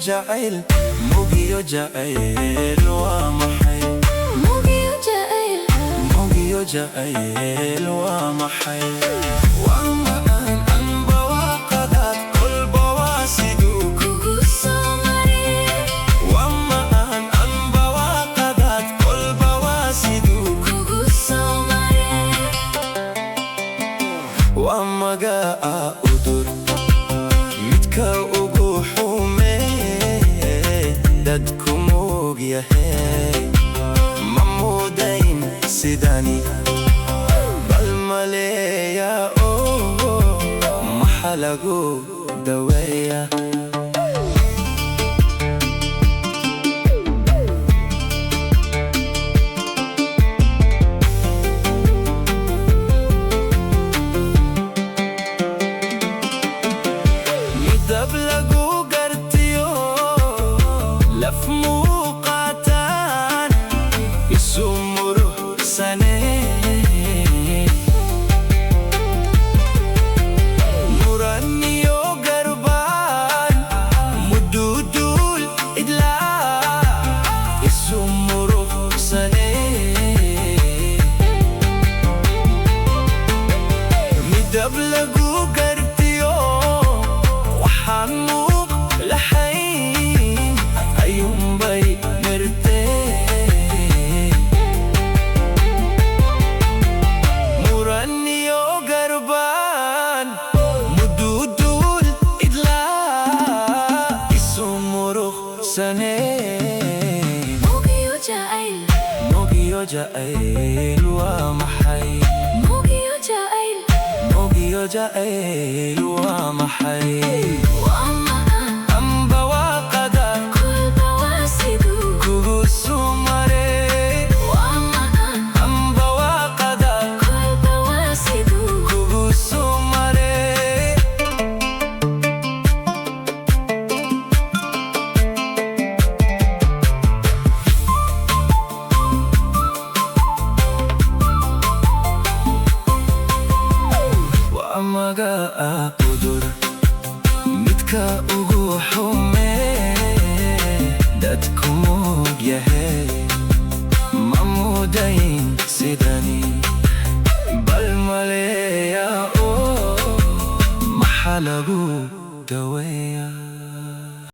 جعيل موجيو جعيل ومحي موجيو جعيل موجيو جعيل ومحي وما أن بواقدات كل بواسدو كوكوسو مري وما أن بواقدات كل بواسدو كوكوسو مري وما جاء أدور متكا dadku moog yahay ma moodayn sidani bal maleeya maxa lagu daweeya midab lagu gartiyo laf muuqataan isu muruxsane muraniyo garbaan mududuul idlaa isu muruxsane midab lagu gartiyo waxaan muuq lahayn ayuunbay mirtee muraniyo garbaan mududuul idlaa isu muruxsane موجيو جعيل موجيو جعيل ومحي موجيو جعيل موجيو جعيل ومحي وأما أن بواقدات كل بواسدو كوكوسو مري وأما أن بواقدات كل بواسدو كوكوسو مري وأما جاء أدور midka ugu xume dadku moog yahay ma moodayn sidani bal maleeya maxa lagu daweeya